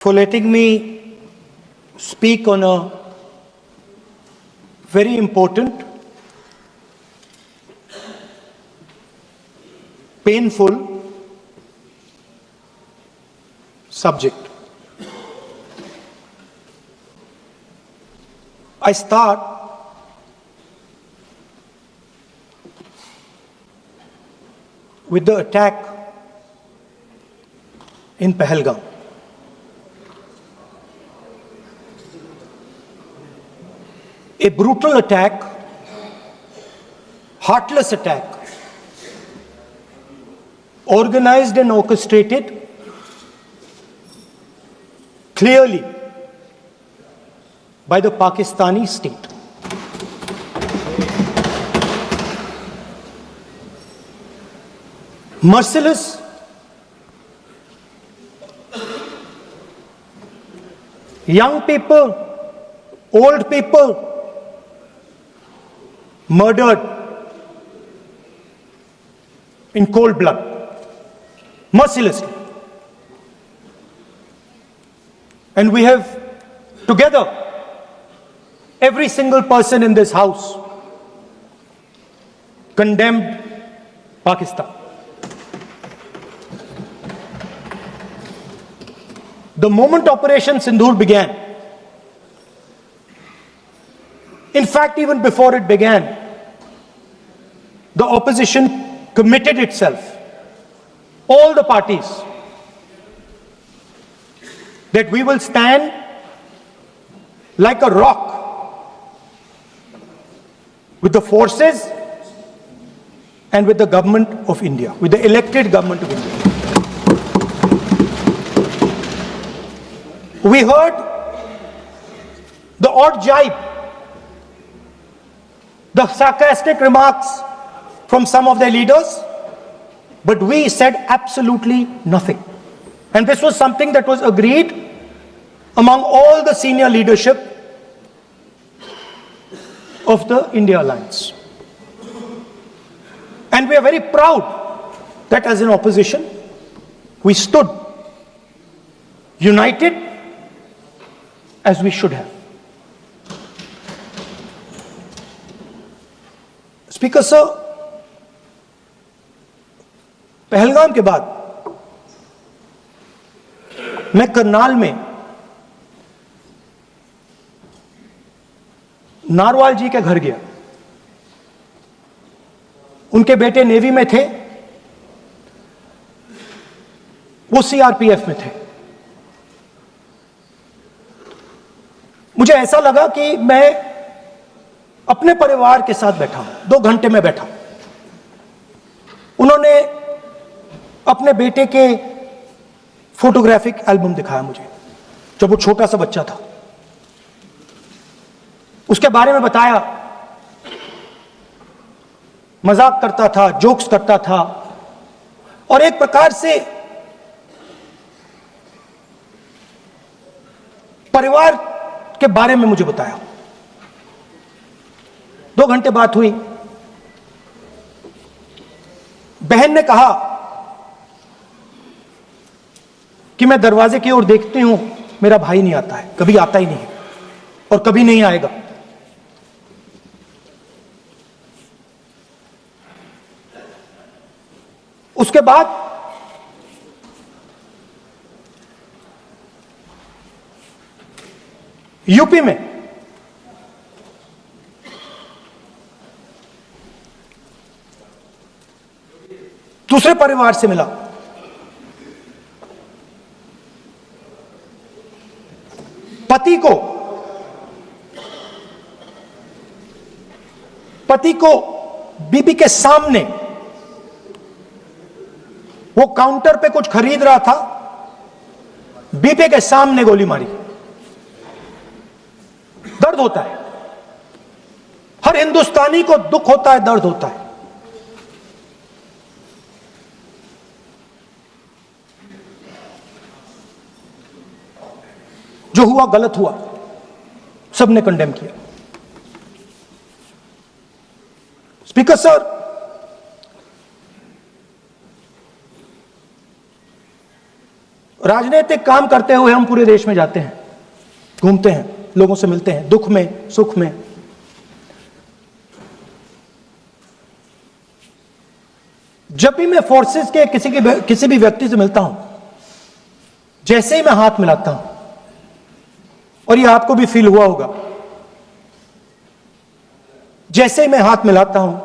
for letting me speak on a very important, painful subject. I start with the attack in Pahalgam. A brutal attack, heartless attack, organized and orchestrated clearly by the Pakistani state. Merciless, young people, old people, murdered in cold blood, mercilessly. And we have together, every single person in this house, condemned Pakistan. The moment Operation Sindoor began, in fact, even before it began, the opposition committed itself, all the parties, that we will stand like a rock with the forces and with the government of India, with the elected government of India. We heard the odd jibe, the sarcastic remarks from some of their leaders, but we said absolutely nothing. And this was something that was agreed among all the senior leadership of the India Alliance. And we are very proud that as an opposition, we stood united as we should have. Speaker sir, Pahalgam के बाद मैं करनाल में narwhal जी के घर गया. उनके बेटे navy में थे, वो सीआरपीएफ में थे. मुझे ऐसा लगा कि मैं अपने परिवार के साथ बैठा हूं. 2 घंटे में बैठा. उन्होंने अपने बेटे के फोटोग्राफिक एल्बम दिखाया मुझे, जब वो छोटा सा बच्चा था. उसके बारे में बताया, मजाक करता था, जोक्स करता था, और एक प्रकार से परिवार के बारे में मुझे बताया. 2 घंटे बात हुई. बहन ने कहा कि मैं दरवाजे की ओर देखती हूं, मेरा भाई नहीं आता है, कभी आता ही नहीं है और कभी नहीं आएगा. उसके बाद यूपी में दूसरे परिवार से मिला. पति को बीबी के सामने, वो काउंटर पे कुछ खरीद रहा था, बीबी के सामने गोली मारी. दर्द होता है, हर हिंदुस्तानी को दुख होता है, दर्द होता है. जो हुआ गलत हुआ, सबने कंडेम किया. स्पीकर सर, राजनीतिक काम करते हुए हम पूरे देश में जाते हैं, घूमते हैं, लोगों से मिलते हैं, दुख में सुख में। जब भी मैं फोर्सेस के किसी भी व्यक्ति से मिलता हूं, जैसे ही मैं हाथ मिलाता हूं, और ये आपको भी फील हुआ होगा, जैसे ही मैं हाथ मिलाता हूं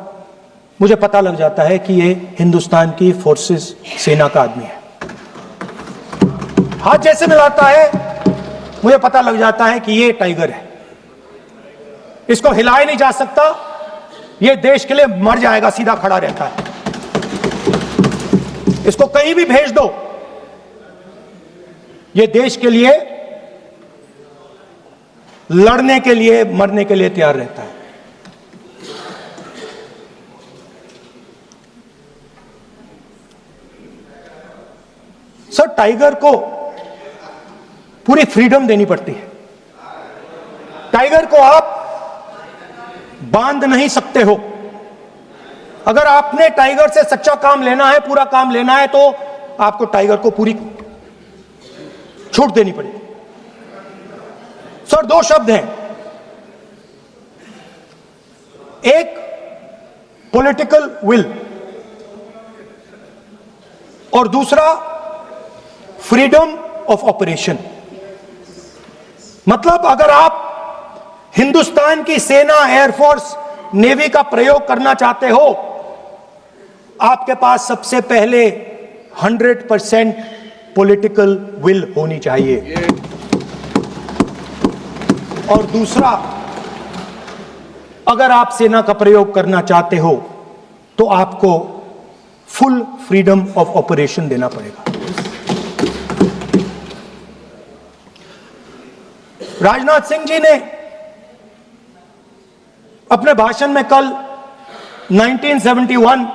मुझे पता लग जाता है कि ये हिंदुस्तान की फोर्सेस सेना का आदमी है। हाथ जैसे मिलाता है मुझे पता लग जाता है कि ये टाइगर है, इसको हिलाया नहीं जा सकता, ये देश के लिए मर जाएगा, सीधा खड़ा रहता है, इसको कहीं भी भेज दो, ये देश के लिए लड़ने के लिए, मरने के लिए तैयार रहता है। सर, टाइगर को पूरी फ्रीडम देनी पड़ती है। टाइगर को आप बांध नहीं सकते हो। अगर आपने टाइगर से सच्चा काम लेना है, पूरा काम लेना है, तो आपको टाइगर को पूरी छूट देनी पड़ेगी। सर, दो शब्द हैं, एक पॉलिटिकल विल और दूसरा फ्रीडम ऑफ ऑपरेशन। मतलब अगर आप हिंदुस्तान की सेना, एयरफोर्स, नेवी का प्रयोग करना चाहते हो, आपके पास सबसे पहले 100% पॉलिटिकल विल होनी चाहिए, और दूसरा, अगर आप सेना का प्रयोग करना चाहते हो तो आपको फुल फ्रीडम ऑफ ऑपरेशन देना पड़ेगा। राजनाथ सिंह जी ने अपने भाषण में कल 1971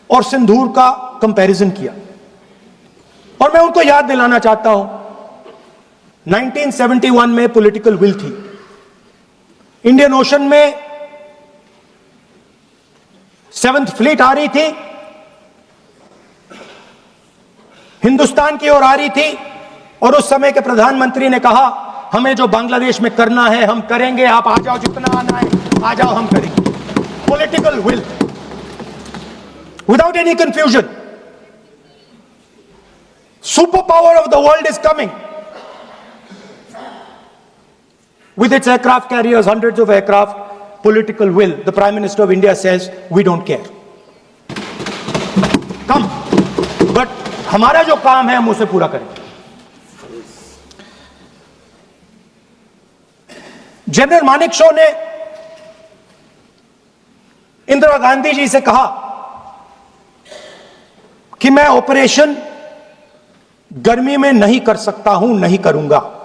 और सिंदूर का कंपैरिजन किया, और मैं उनको याद दिलाना चाहता हूं, 1971 में पॉलिटिकल विल थी, इंडियन ओशन में 7th फ्लीट आ रही थी, हिंदुस्तान की ओर आ रही थी, और उस समय के प्रधानमंत्री ने कहा, हमें जो बांग्लादेश में करना है हम करेंगे, आप आ जाओ, जितना आना है आ जाओ, हम करेंगे। Political will, without any confusion. Super power of the world is coming with its aircraft carriers, hundreds of aircraft, political will. The Prime Minister of India says, we don't care. Come. But हमारा जो काम है हम उसे पूरा करेंगे। General Manekshaw ने इंदिरा गांधी जी से कहा कि मैं ऑपरेशन गर्मी में नहीं कर सकता हूं, नहीं करूंगा,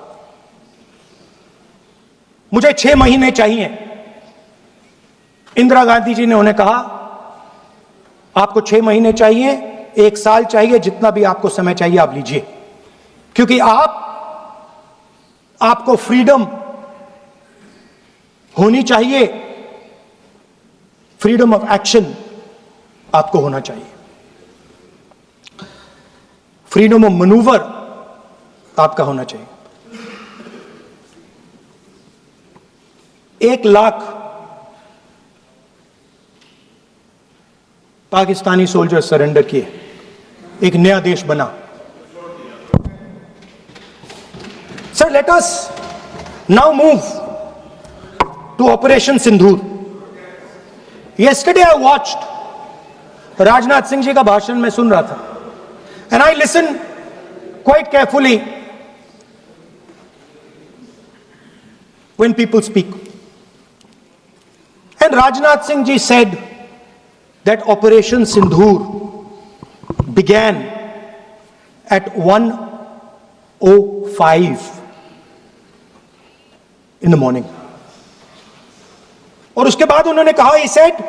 मुझे 6 महीने चाहिए। इंदिरा गांधी जी ने उन्हें कहा, आपको 6 महीने चाहिए, 1 साल चाहिए, जितना भी आपको समय चाहिए आप लीजिए, क्योंकि आपको फ्रीडम होनी चाहिए, फ्रीडम ऑफ एक्शन आपको होना चाहिए, फ्रीडम ऑफ मैनूवर आपका होना चाहिए। 1 लाख पाकिस्तानी सोल्जर सरेंडर किए, एक नया देश बना। Sir, let us now move to operation Sindoor. Yesterday I watched, Rajnath Singh ji का भाषण मैं सुन रहा था, and I listen quite carefully when people speak. And Rajnath Singh ji said that Operation Sindoor began at 1:05 in the morning. और उसके बाद उन्होंने कहा, he said,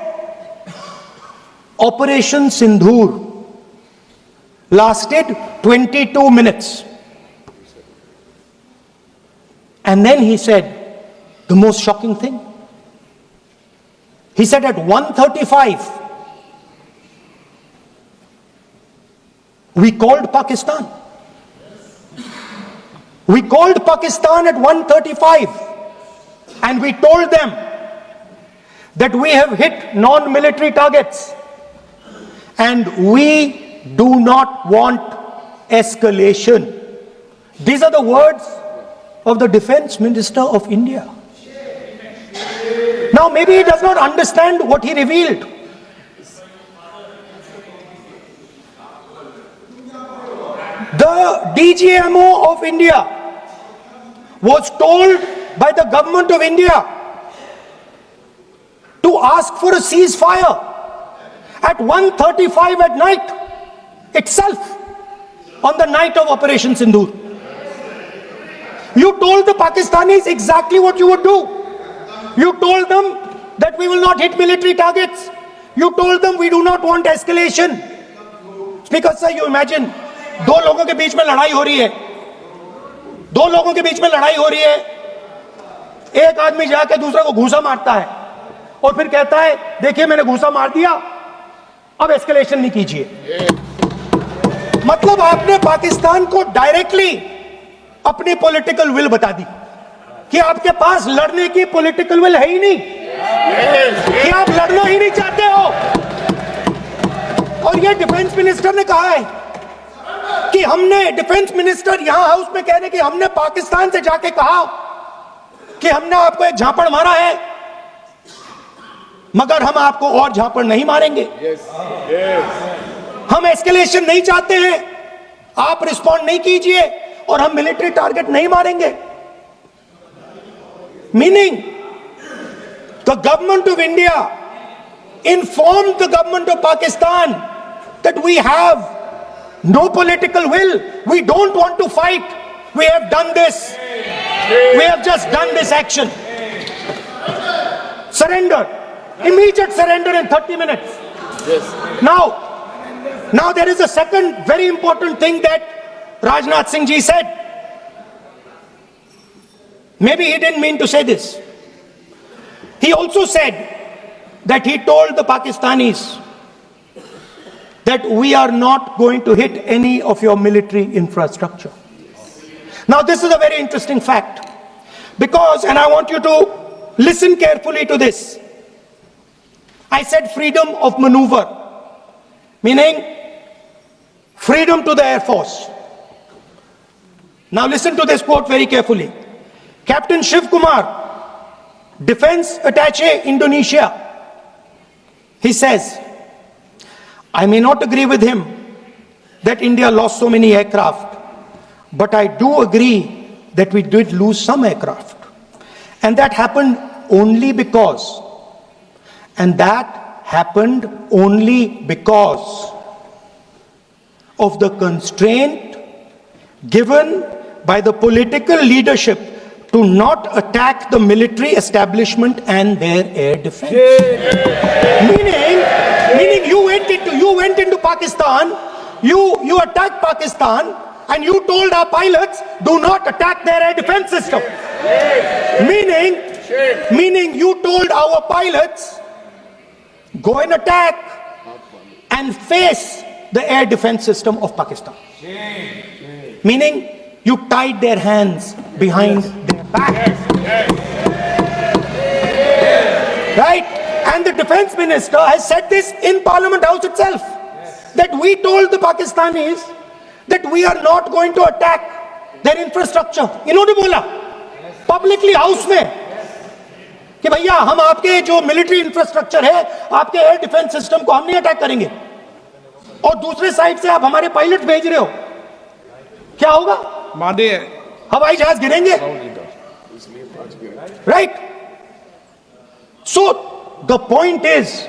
Operation Sindoor lasted 22 minutes. And then he said the most shocking thing. He said at 1:35, We called Pakistan. We called Pakistan at 1:35 and we told them that we have hit non-military targets and we do not want escalation. These are the words of the Defense Minister of India. Now maybe he does not understand what he revealed. The DGMO of India was told by the government of India to ask for a ceasefire at 1:35 at night itself, on the night of Operation Sindoor. You told the Pakistanis exactly what you would do. You told them that we will not hit military targets. You told them we do not want escalation. Speaker sir, you imagine, दो लोगों के बीच में लड़ाई हो रही है, दो लोगों के बीच में लड़ाई हो रही है, एक आदमी जाके दूसरे को घूंसा मारता है और फिर कहता है देखिए मैंने घूंसा मार दिया, अब एस्केलेशन नहीं कीजिए। मतलब आपने पाकिस्तान को डायरेक्टली अपनी पॉलिटिकल विल बता दी कि आपके पास लड़ने की पॉलिटिकल विल है ही नहीं, कि आप लड़ना ही नहीं चाहते हो। और ये डिफेंस मिनिस्टर ने कहा है कि हमने, डिफेंस मिनिस्टर यहां हाउस में कह रहे कि हमने पाकिस्तान से जाके कहा कि हमने आपको एक झापड़ मारा है मगर हम आपको और झापड़ नहीं मारेंगे। हम एस्केलेशन नहीं चाहते हैं, आप रिस्पॉन्ड नहीं कीजिए और हम मिलिट्री टारगेट नहीं मारेंगे। Meaning the government of India informed the government of Pakistan that we have no political will, we don't want to fight, we have done this, we have just done this action. Surrender, immediate surrender in 30 minutes. Yes. Now there is a second very important thing that Rajnath Singh ji said. Maybe he didn't mean to say this. He also said that he told the Pakistanis that we are not going to hit any of your military infrastructure. Now this is a very interesting fact because, and I want you to listen carefully to this, I said freedom of maneuver, meaning freedom to the Air Force. Now listen to this quote very carefully. Captain Shiv Kumar, Defense Attaché Indonesia, he says, I may not agree with him that India lost so many aircraft, but I do agree that we did lose some aircraft. And that happened only because, of the constraint given by the political leadership to not attack the military establishment and their air defense. Meaning you went into Pakistan, you attacked Pakistan, and you told our pilots, do not attack their air defense system. Meaning you told our pilots, go and attack and face the air defense system of Pakistan. Meaning you tied their hands behind their back. Right? And the defense minister has said this in Parliament House itself, that we told the Pakistanis that we are not going to attack their infrastructure. इन्होंने बोला publicly house में कि भैया हम आपके जो military infrastructure है, आपके एयर डिफेंस सिस्टम को हम नहीं अटैक करेंगे, और दूसरे साइड से आप हमारे पायलट भेज रहे हो, क्या होगा? हवाई जहाज गिरेंगे, right? So the point is,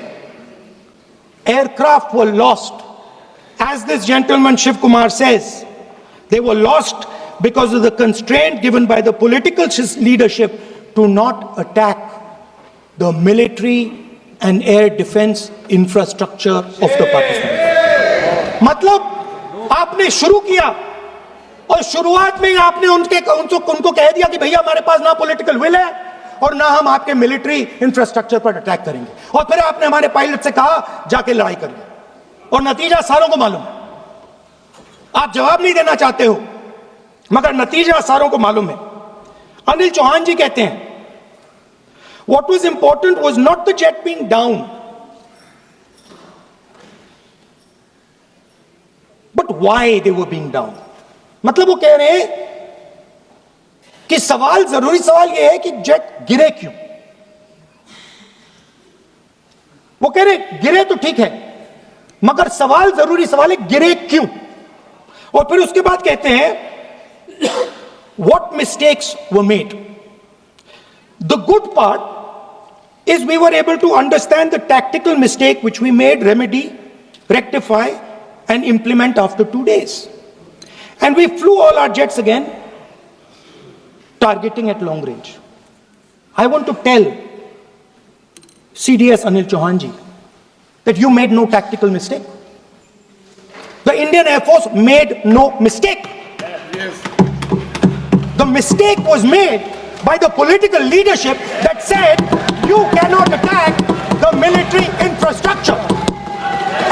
aircraft were lost, as this gentleman Shiv Kumar says, they were lost because of the constraint given by the political leadership to not attack the military and air defense infrastructure of the Pakistan. मतलब आपने शुरू किया और शुरुआत में ही आपने उनको कह दिया कि भैया हमारे पास ना पॉलिटिकल विल है और ना हम आपके मिलिट्री इंफ्रास्ट्रक्चर पर अटैक करेंगे, और फिर आपने हमारे पायलट से कहा जाके लड़ाई करिए, और नतीजा सारों को मालूम है। आप जवाब नहीं देना चाहते हो, मगर नतीजा सारों को मालूम है। अनिल चौहान जी कहते हैं, what was important was not the jet being down, but why they were being down. मतलब वो कह रहे हैं कि जरूरी सवाल यह है कि जेट गिरे क्यों। वो कह रहे गिरे तो ठीक है, मगर जरूरी सवाल है गिरे क्यों। और फिर उसके बाद कहते हैं what mistakes were made. The good part is we were able to understand the tactical mistake which we made, remedy, rectify and implement after 2 days. And we flew all our jets again, targeting at long range. I want to tell CDS Anil Chauhan ji that you made no tactical mistake. The Indian Air Force made no mistake. Yes. The mistake was made by the political leadership that said you cannot attack the military infrastructure.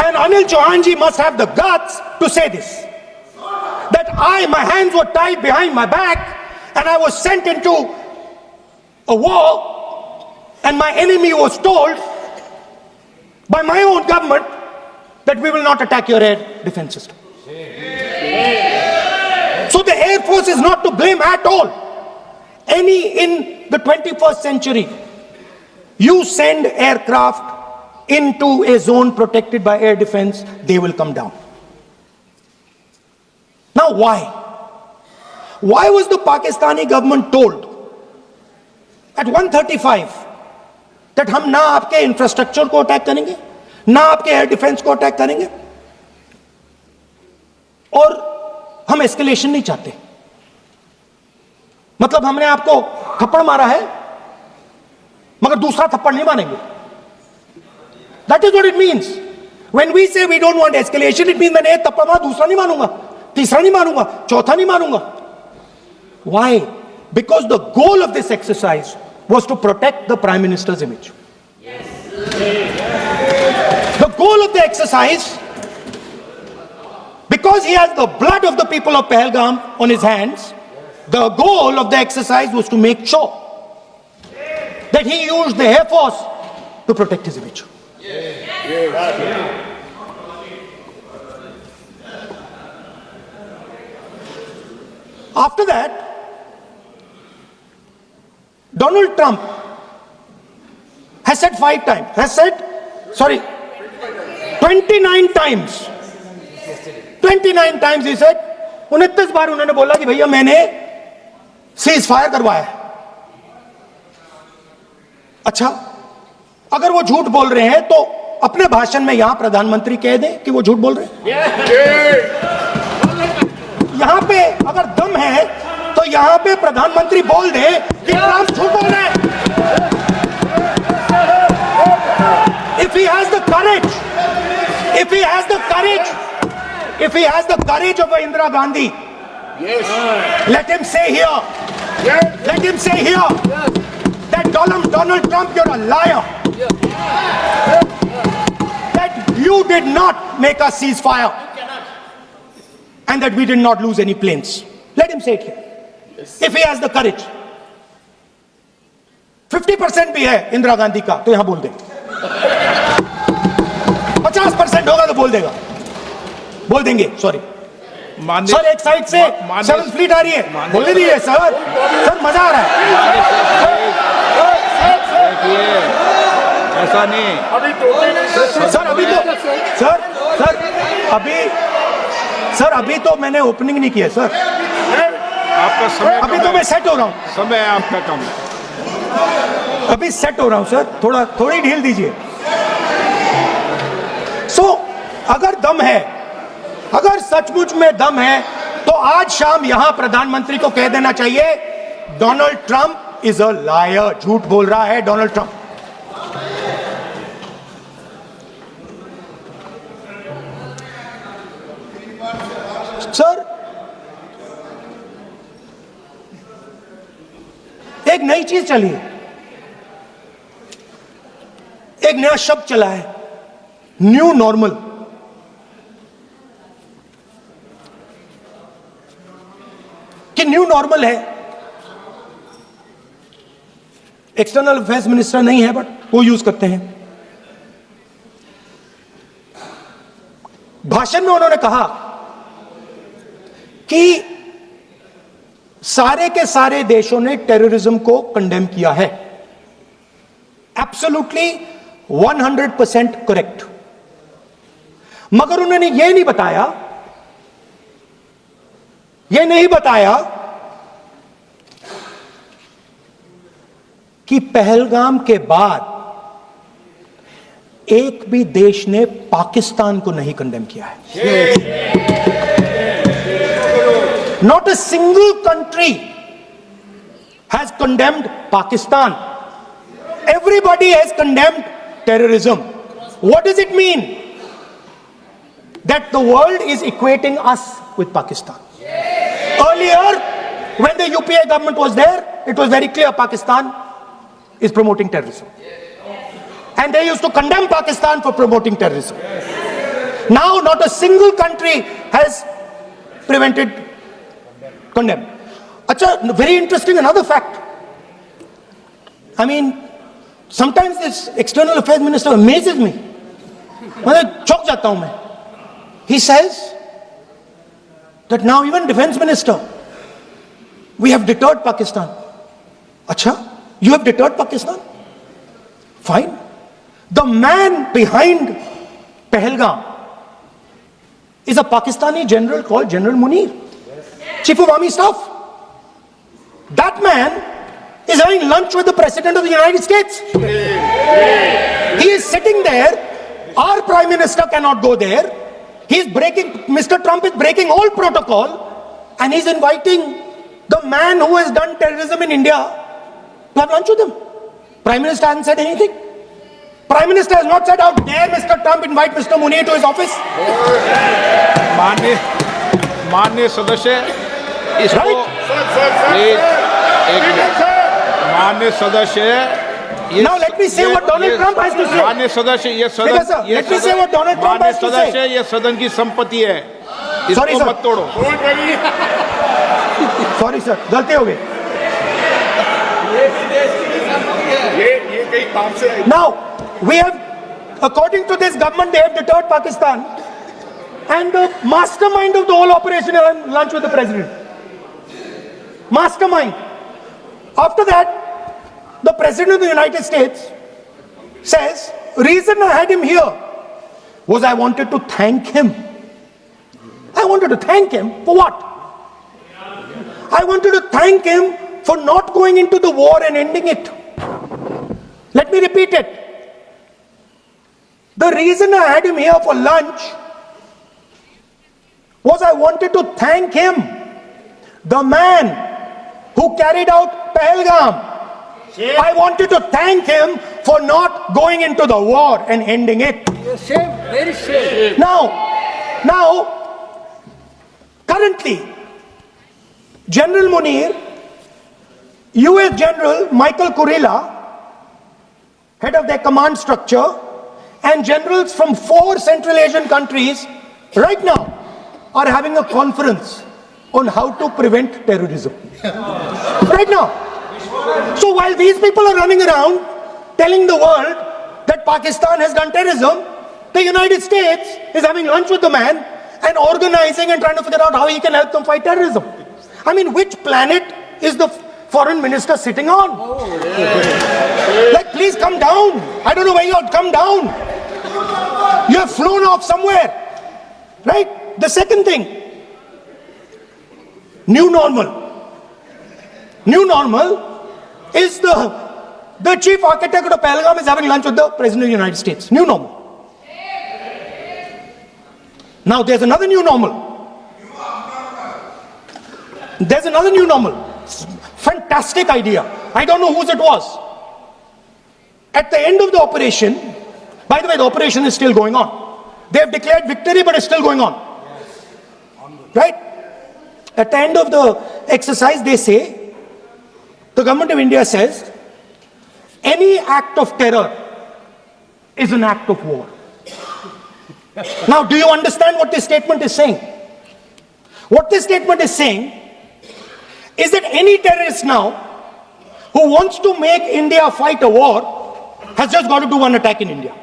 And Anil Chauhan ji must have the guts to say this. That my hands were tied behind my back and I was sent into a war and my enemy was told by my own government that we will not attack your air defense system. So the Air Force is not to blame at all. In the 21st century, you send aircraft into a zone protected by air defense, they will come down. Now why? Why was the Pakistani government told at 1:35 that हम ना आपके infrastructure को attack करेंगे, ना आपके air defence को attack करेंगे, और हम एस्केलेशन नहीं चाहते? मतलब हमने आपको थप्पड़ मारा है मगर दूसरा थप्पड़ नहीं मारेंगे. That is what it means. When we say we don't want escalation, it means मैंने एक थप्पड़ मारा, दूसरा नहीं मारूंगा, तीसरा नहीं मारूंगा, चौथा नहीं मारूंगा. Why? Because the goal of this exercise was to protect the Prime Minister's image. Yes. The goal of the exercise, because he has the blood of the people of Pahalgam on his hands, the goal of the exercise was to make sure that he used the Air Force to protect his image. After that, Donald Trump has said 29 times. 29 times he said, 29 बार उन्होंने बोला कि भैया मैंने cease fire करवाया है. अच्छा, अगर वो झूठ बोल रहे हैं तो अपने भाषण में यहां प्रधानमंत्री कह दें कि वो झूठ बोल रहे हैं. यहां पे अगर दम है तो यहां पे प्रधानमंत्री बोल दे कि ट्रंप झूठ बोल रहे हैं. If he has the courage, if he has the courage of Indira Gandhi, let him say here, that Donald Trump, you're a liar. That you did not make us ceasefire and that we did not lose any planes. Let him say it here. If he has the courage. 50% भी है इंदिरा गांधी का तो यहां बोल दे. 50% होगा तो बोल देंगे. सॉरी सर, एक साइड से 7th फ्लीट आ रही है, बोल दीजिए सर. मजा आ रहा है. ऐसा नहीं अभी तो मैंने ओपनिंग नहीं किया सर. आपका समय अभी तो मैं सेट हो रहा हूं. समय आपका कम है. अभी सेट हो रहा हूं सर, थोड़ी ढील दीजिए. अगर दम है, अगर सचमुच में दम है तो आज शाम यहां प्रधानमंत्री को कह देना चाहिए Donald Trump is a liar. झूठ बोल रहा है डोनाल्ड ट्रंप. सर, एक नई चीज चली है, एक नया शब्द चला है, न्यू नॉर्मल. न्यू नॉर्मल है, एक्सटर्नल अफेयर्स मिनिस्टर नहीं है बट वो यूज करते हैं। भाषण में उन्होंने कहा कि सारे के सारे देशों ने टेररिज्म को कंडेम किया है। Absolutely 100% correct. मगर उन्होंने यह नहीं बताया कि पहलगाम के बाद एक भी देश ने पाकिस्तान को नहीं कंडेम किया है। Not a single country has condemned Pakistan. Everybody has condemned terrorism. What does it mean? That the world is equating us with Pakistan. Earlier, when the UPA government was there, it was very clear Pakistan is promoting terrorism. And they used to condemn Pakistan for promoting terrorism. Now, not a single country has condemned. Acha, very interesting, another fact. I mean, sometimes this external affairs minister amazes me. मैं चौंक जाता हूं मैं. He says that now even defense minister, we have deterred Pakistan. Acha, you have deterred Pakistan? Fine. The man behind Pahalgam is a Pakistani general called General Munir, Chief of Army Staff. That man is having lunch with the President of the United States. He is sitting there. Our Prime Minister cannot go there. Mr. Trump is breaking all protocol, and he's inviting the man who has done terrorism in India to have lunch with him. Prime Minister hasn't said anything. Prime Minister has not said, how dare Mr. Trump invite Mr. Munir to his office? माननीय सदस्य इसको Right? माननीय सदस्य Now let me say what Donald Trump has to say. माननीय सदस्य ये Speaker sir, सदन let me say what Donald Trump माननीय has to say. सदस्य ये सदन की संपत्ति है, Sorry, इसको sir. मत तोड़ो। Sorry sir, गलती हो गई. ये कहीं काम से Now, we have, according to this government, they have deterred Pakistan. And the mastermind of the whole operation is on lunch with the president. Mastermind. After that, the president of the United States says, reason I had him here was I wanted to thank him. I wanted to thank him for what? I wanted to thank him for not going into the war and ending it. Let me repeat it. The reason I had him here for lunch was I wanted to thank him, the man who carried out Pahalgam. I wanted to thank him for not going into the war and ending it. Shame, very shame. Now, currently, General Munir, US General Michael Kurilla, head of their command structure, and generals from 4 Central Asian countries right now are having a conference on how to prevent terrorism. Right now. So while these people are running around telling the world that Pakistan has done terrorism, the United States is having lunch with the man and organizing and trying to figure out how he can help them fight terrorism. I mean, which planet is the foreign minister sitting on? Like, please come down. I don't know where you're, come down. You have flown off somewhere. Right? The second thing, new normal. New normal is the chief architect of Pahalgam is having lunch with the President of the United States. New normal. Now there's another new normal. There's another new normal. Fantastic idea. I don't know whose it was. At the end of the operation, by the way, the operation is still going on. They have declared victory, but it's still going on. Right? At the end of the exercise, they say, the government of India says, any act of terror is an act of war. Now, do you understand what this statement is saying? What this statement is saying is that any terrorist now who wants to make India fight a war has just got to do one attack in India.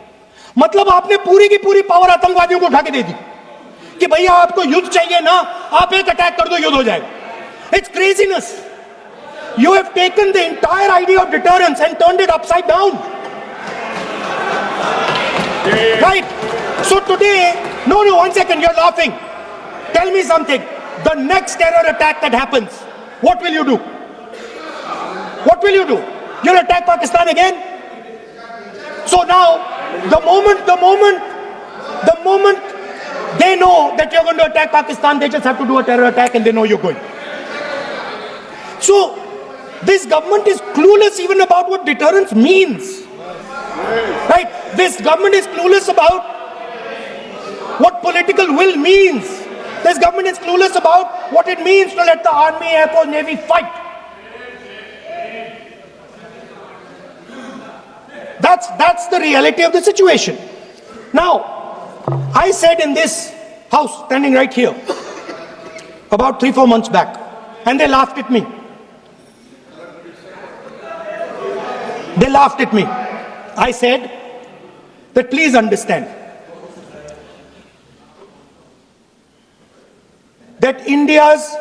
मतलब आपने पूरी की पूरी power आतंकवादियों को उठा के दे दी कि भैया आपको युद्ध चाहिए ना, आप एक अटैक कर दो, युद्ध हो जाएगा. It's craziness. You have taken the entire idea of deterrence and turned it upside down. Right? So today, no, one second, you're laughing. Tell me something. The next terror attack that happens, what will you do? What will you do? You'll attack Pakistan again? So now, the moment they know that you're going to attack Pakistan, they just have to do a terror attack and they know you're going. So, this government is clueless even about what deterrence means. Right? This government is clueless about what political will means. This government is clueless about what it means to let the army, air force, navy fight. That's the reality of the situation. Now, I said in this house, standing right here, about 3-4 months back, and they laughed at me. They laughed at me. I said that please understand that India's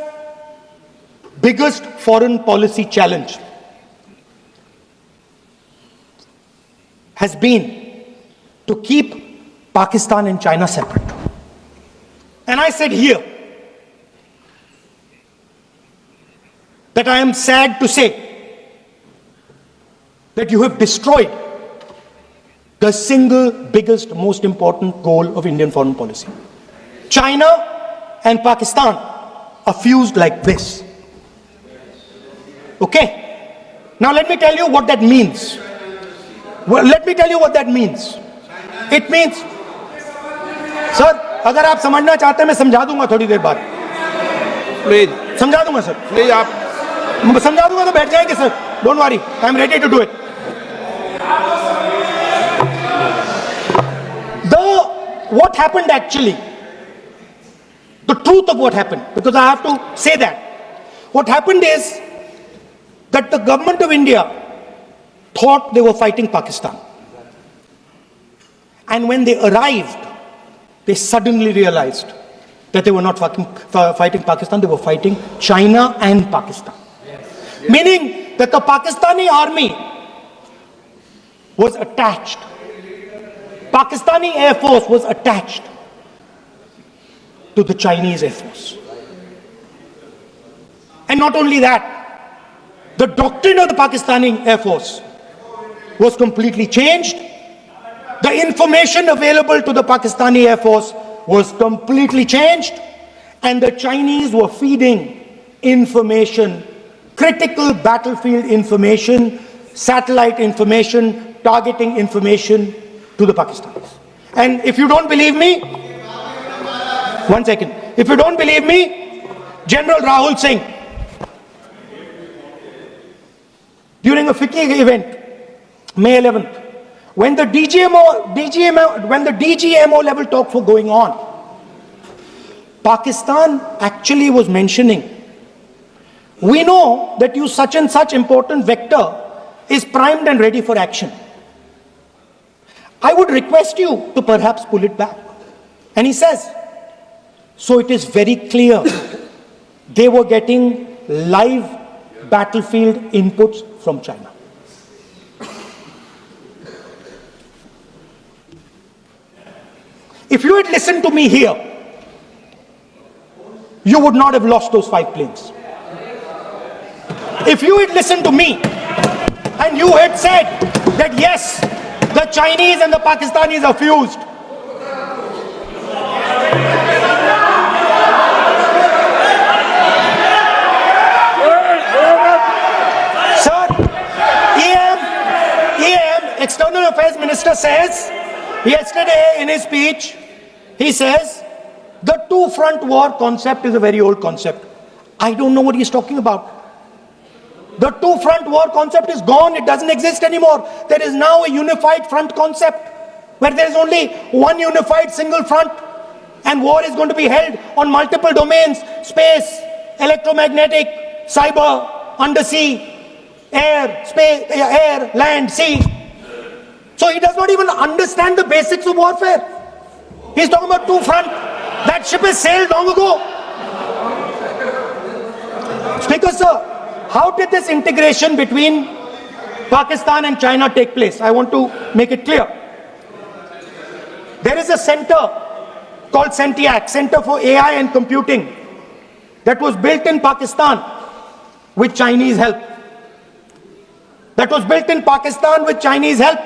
biggest foreign policy challenge has been to keep Pakistan and China separate. And I said here that I am sad to say that you have destroyed the single biggest, most important goal of Indian foreign policy. China and Pakistan are fused like this. Okay? Now let me tell you what that means. Well, let me tell you what that means. It means, sir, अगर आप समझना चाहते हैं मैं समझा दूंगा थोड़ी देर बाद. प्लीज समझा दूंगा सर. प्लीज आप समझा दूंगा तो बैठ जाएंगे sir. Don't worry, I am ready to do it. What happened actually, the truth of what happened, because I have to say that. What happened is that the government of India thought they were fighting Pakistan. And when they arrived, they suddenly realized that they were not fighting Pakistan, they were fighting China and Pakistan. Yes. Meaning that the Pakistani army was attached. Pakistani Air Force was attached to the Chinese Air Force. And not only that, the doctrine of the Pakistani Air Force was completely changed. The information available to the Pakistani Air Force was completely changed. And the Chinese were feeding information, critical battlefield information, satellite information, targeting information to the Pakistanis. And if you don't believe me, one second. If you don't believe me, General Rahul Singh, during a FICCI event, May 11th, when the DGMO level talks were going on, Pakistan actually was mentioning, we know that you such and such important vector is primed and ready for action. I would request you to perhaps pull it back. And he says, so it is very clear they were getting live battlefield inputs from China. If you had listened to me here, you would not have lost those 5 planes. If you had listened to me and you had said that yes, the Chinese and the Pakistanis are fused, sir, EM, External Affairs Minister says yesterday in his speech, he says the two-front war concept is a very old concept. I don't know what he's talking about. The two-front war concept is gone. It doesn't exist anymore. There is now a unified front concept where there is only one unified single front, and war is going to be held on multiple domains: space, electromagnetic, cyber, undersea, air, space, air, land, sea. So he does not even understand the basics of warfare. He's talking about two front. That ship has sailed long ago. Speaker, sir, how did this integration between Pakistan and China take place? I want to make it clear. There is a center called CENTIAC, Center for AI and Computing, that was built in Pakistan with Chinese help. That was built in Pakistan with Chinese help.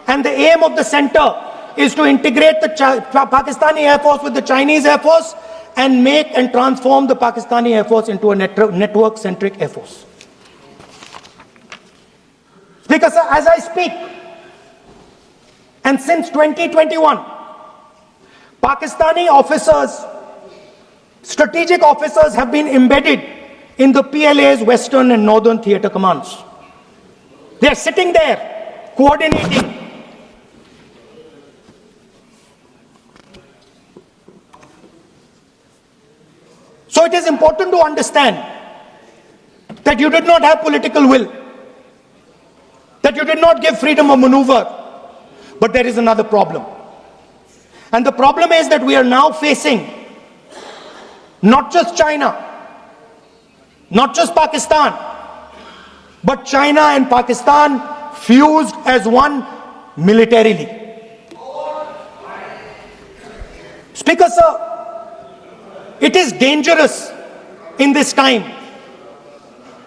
And the aim of the center is to integrate the Pakistani Air Force with the Chinese Air Force and make and transform the Pakistani Air Force into a network-centric Air Force. Speaker, sir, as I speak, and since 2021, Pakistani officers, strategic officers have been embedded in the PLA's Western and Northern Theatre Commands. They are sitting there, coordinating. So it is important to understand that you did not have political will, that you did not give freedom of maneuver, but there is another problem. And the problem is that we are now facing not just China, not just Pakistan, but China and Pakistan fused as one militarily. Speaker, sir, it is dangerous in this time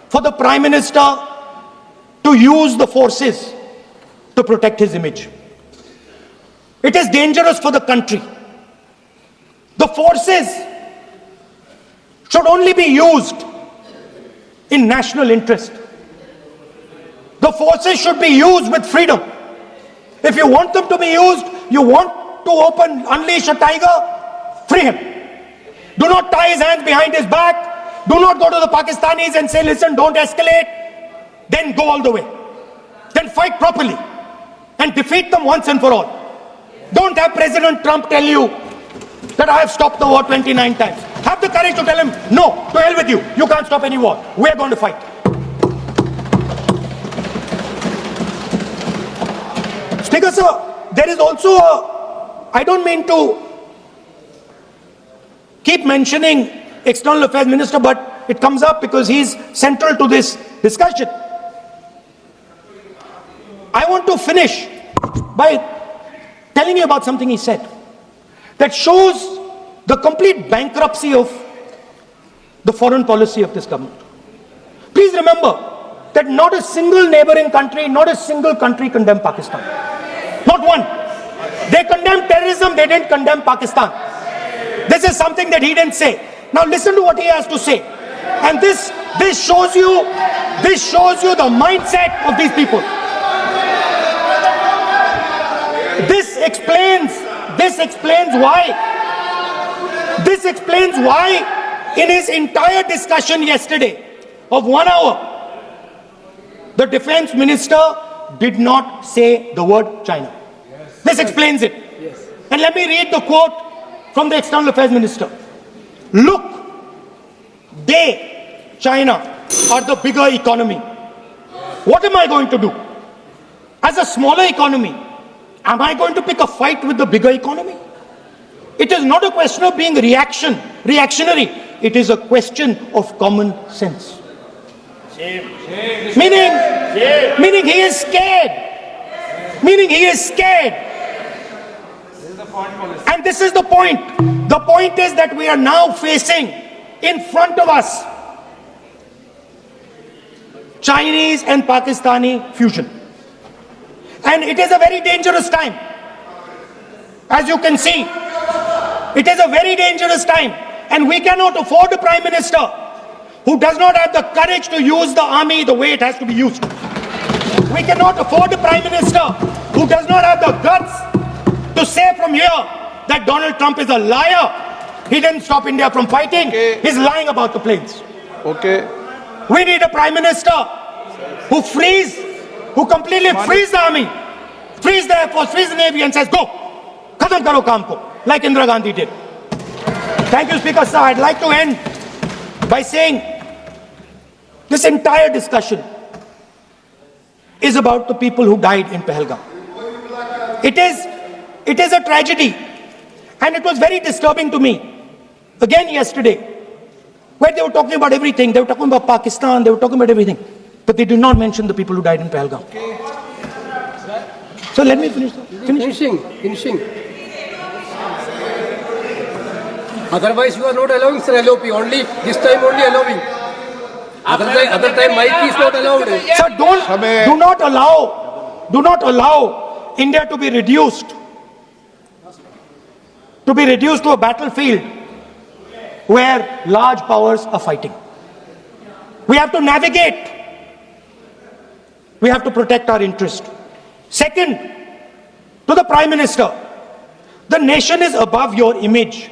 for the Prime Minister to use the forces to protect his image. It is dangerous for the country. The forces should only be used in national interest. The forces should be used with freedom. If you want them to be used, you want to unleash a tiger, free him. Do not tie his hands behind his back. Do not go to the Pakistanis and say, listen, don't escalate. Then go all the way. Then fight properly and defeat them once and for all. Don't have President Trump tell you that I have stopped the war 29 times. Have the courage to tell him, no, to hell with you. You can't stop any war. We're going to fight. Speaker, sir, there is also I don't mean to keep mentioning External Affairs Minister, but it comes up because he's central to this discussion. I want to finish by telling you about something he said that shows the complete bankruptcy of the foreign policy of this government. Please remember that not a single neighboring country, not a single country condemned Pakistan. Not one. They condemned terrorism, they didn't condemn Pakistan. This is something that he didn't say. Now listen to what he has to say. And this shows you the mindset of these people. This explains why in his entire discussion yesterday of 1 hour, the defense minister did not say the word China. This explains it. And let me read the quote from the External Affairs Minister. Look, China, are the bigger economy. What am I going to do? As a smaller economy, am I going to pick a fight with the bigger economy? It is not a question of being reactionary. It is a question of common sense. Meaning he is scared. Meaning he is scared. And this is the point. The point is that we are now facing in front of us Chinese and Pakistani fusion. And it is a very dangerous time. As you can see, it is a very dangerous time. And we cannot afford a Prime Minister who does not have the courage to use the army the way it has to be used. We cannot afford a Prime Minister who does not have the guts to say from here that Donald Trump is a liar. He didn't stop India from fighting. Okay. He's lying about the planes. Okay. We need a Prime Minister who completely frees the army, frees the Air Force, frees the Navy and says, go, khatam karo kaam ko, like Indira Gandhi did. Thank you, Speaker, sir. I'd like to end by saying This entire discussion is about the people who died in Pahalgam. It is a tragedy, and it was very disturbing to me, again yesterday, where they were talking about everything. They were talking about Pakistan, they were talking about everything, but they did not mention the people who died in Pahalgam. So let me finish. Finishing. Otherwise, you are not allowing, sir, LOP. Only this time, only allowing. Other time, mic is not allowed. Sir, do not allow India to be reduced to a battlefield where large powers are fighting. We have to navigate. We have to protect our interest. Second, to the Prime Minister, the nation is above your image,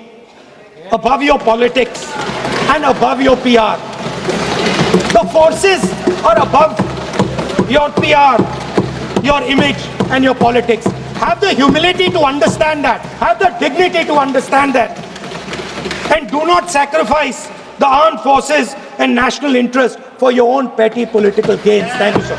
above your politics, and above your PR. The forces are above your PR, your image, and your politics. Have the humility to understand that. Have the dignity to understand that. And do not sacrifice the armed forces and national interest for your own petty political gains. Thank you, sir.